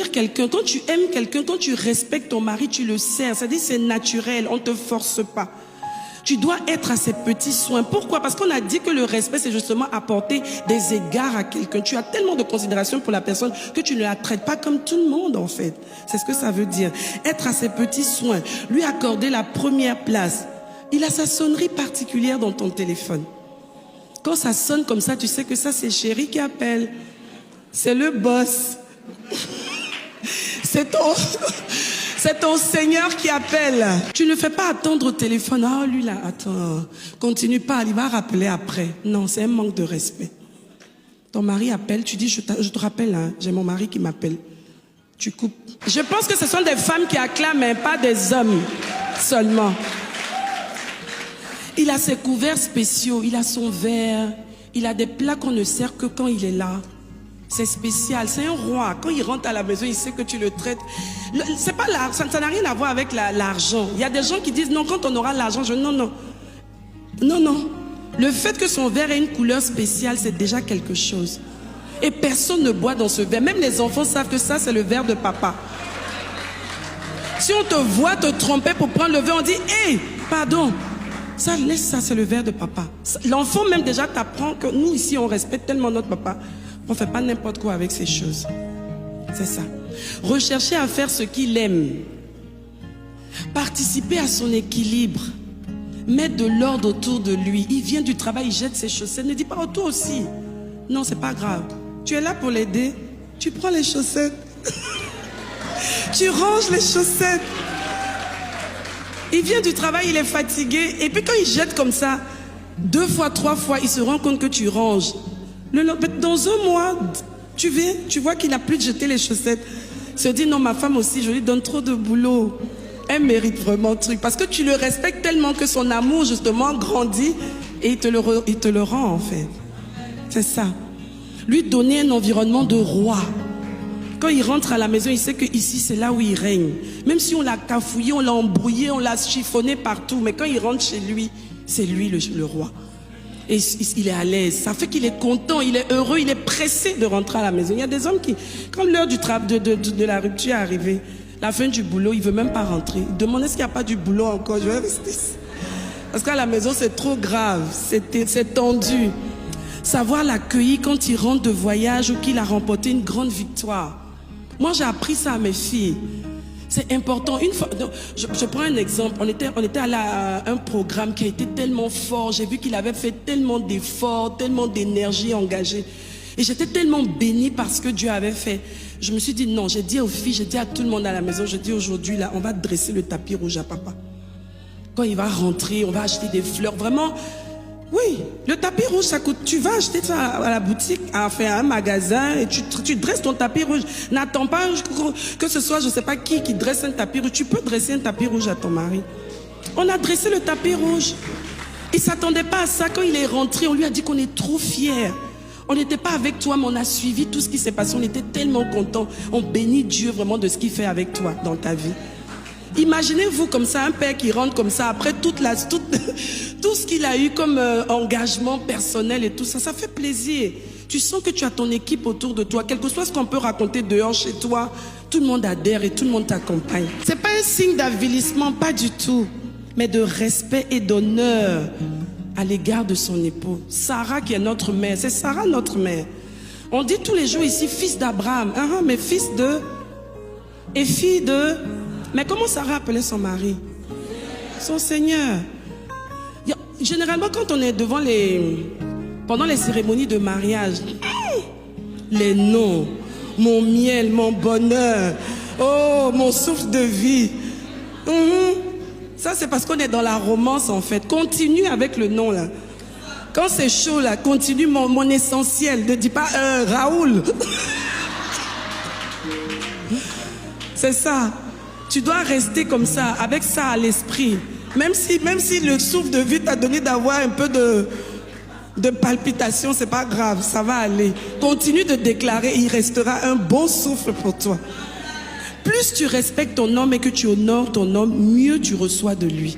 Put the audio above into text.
sers quelqu'un, quand tu aimes quelqu'un, quand tu respectes ton mari, tu le sers. C'est-à-dire c'est naturel, on ne te force pas. Tu dois être à ses petits soins. Pourquoi? Parce qu'on a dit que le respect, c'est justement apporter des égards à quelqu'un. Tu as tellement de considération pour la personne que tu ne la traites pas comme tout le monde, en fait. C'est ce que ça veut dire. Être à ses petits soins, lui accorder la première place. Il a sa sonnerie particulière dans ton téléphone. Quand ça sonne comme ça, tu sais que ça, c'est chéri qui appelle. C'est le boss. C'est ton Seigneur qui appelle. Tu ne fais pas attendre au téléphone. Ah, lui là, attends. Continue pas, il va rappeler après. Non, c'est un manque de respect. Ton mari appelle, tu dis, je te rappelle, hein, j'ai mon mari qui m'appelle. Tu coupes. Je pense que ce sont des femmes qui acclament, mais pas des hommes seulement. Il a ses couverts spéciaux, il a son verre, il a des plats qu'on ne sert que quand il est là. C'est spécial, c'est un roi. Quand il rentre à la maison, il sait que tu le traites. C'est pas ça n'a rien à voir avec l'argent. Il y a des gens qui disent non, quand on aura l'argent, non. Le fait que son verre ait une couleur spéciale, c'est déjà quelque chose. Et personne ne boit dans ce verre. Même les enfants savent que ça, c'est le verre de papa. Si on te voit te tromper pour prendre le verre, on dit hé, pardon. Ça, laisse ça, c'est le verre de papa. L'enfant même déjà t'apprend que nous ici, on respecte tellement notre papa. On ne fait pas n'importe quoi avec ces choses. C'est ça. Rechercher à faire ce qu'il aime. Participer à son équilibre. Mettre de l'ordre autour de lui. Il vient du travail, il jette ses chaussettes. Ne dis pas, oh, toi aussi. Non, c'est pas grave. Tu es là pour l'aider. Tu prends les chaussettes. Tu ranges les chaussettes. Il vient du travail, il est fatigué. Et puis quand il jette comme ça, 2 fois, 3 fois, il se rend compte que tu ranges. Dans un mois, tu viens, tu vois qu'il n'a plus de jeter les chaussettes. Il se dit, non, ma femme aussi, je lui donne trop de boulot. Elle mérite vraiment le truc. Parce que tu le respectes tellement que son amour, justement, grandit et il te le rend, en fait. C'est ça. Lui donner un environnement de roi. Quand il rentre à la maison, il sait que ici c'est là où il règne. Même si on l'a cafouillé, on l'a embrouillé, on l'a chiffonné partout. Mais quand il rentre chez lui, c'est lui le roi. Et il est à l'aise. Ça fait qu'il est content, il est heureux, il est pressé de rentrer à la maison. Il y a des hommes qui, quand l'heure de la rupture est arrivée, la fin du boulot, il ne veut même pas rentrer. Il demande est-ce qu'il n'y a pas du boulot encore. Je vais rester. Parce qu'à la maison, c'est trop grave, c'est tendu. Savoir l'accueillir quand il rentre de voyage ou qu'il a remporté une grande victoire. Moi, j'ai appris ça à mes filles. C'est important. Une fois, je prends un exemple. On était allé à un programme qui a été tellement fort. J'ai vu qu'il avait fait tellement d'efforts, tellement d'énergie engagée. Et j'étais tellement bénie par ce que Dieu avait fait. Je me suis dit non, j'ai dit aux filles, j'ai dit à tout le monde à la maison, je dis aujourd'hui, là, on va dresser le tapis rouge à papa. Quand il va rentrer, on va acheter des fleurs. Vraiment, oui, le tapis rouge, ça coûte. Tu vas acheter ça à la boutique, à un magasin, et tu dresses ton tapis rouge. N'attends pas que ce soit, je ne sais pas qui dresse un tapis rouge. Tu peux dresser un tapis rouge à ton mari. On a dressé le tapis rouge. Il ne s'attendait pas à ça. Quand il est rentré, on lui a dit qu'on est trop fiers. On n'était pas avec toi, mais on a suivi tout ce qui s'est passé. On était tellement contents. On bénit Dieu vraiment de ce qu'il fait avec toi dans ta vie. Imaginez-vous comme ça, un père qui rentre comme ça, après tout ce qu'il a eu comme engagement personnel et tout ça, ça fait plaisir. Tu sens que tu as ton équipe autour de toi, quel que soit ce qu'on peut raconter dehors chez toi, tout le monde adhère et tout le monde t'accompagne. C'est pas un signe d'avilissement, pas du tout, mais de respect et d'honneur à l'égard de son époux. Sarah qui est notre mère, c'est Sarah notre mère. On dit tous les jours ici fils d'Abraham, mais fils de et fille de... Mais comment Sarah appelait son mari? Son Seigneur. Généralement, quand on est pendant les cérémonies de mariage, les noms, mon miel, mon bonheur, oh, mon souffle de vie. Ça, c'est parce qu'on est dans la romance, en fait. Continue avec le nom, là. Quand c'est chaud, là, continue mon essentiel. Ne dis pas Raoul. C'est ça. Tu dois rester comme ça, avec ça à l'esprit. Même si le souffle de vie t'a donné d'avoir un peu de palpitation, c'est pas grave, ça va aller. Continue de déclarer, il restera un bon souffle pour toi. Plus tu respectes ton homme et que tu honores ton homme, mieux tu reçois de lui.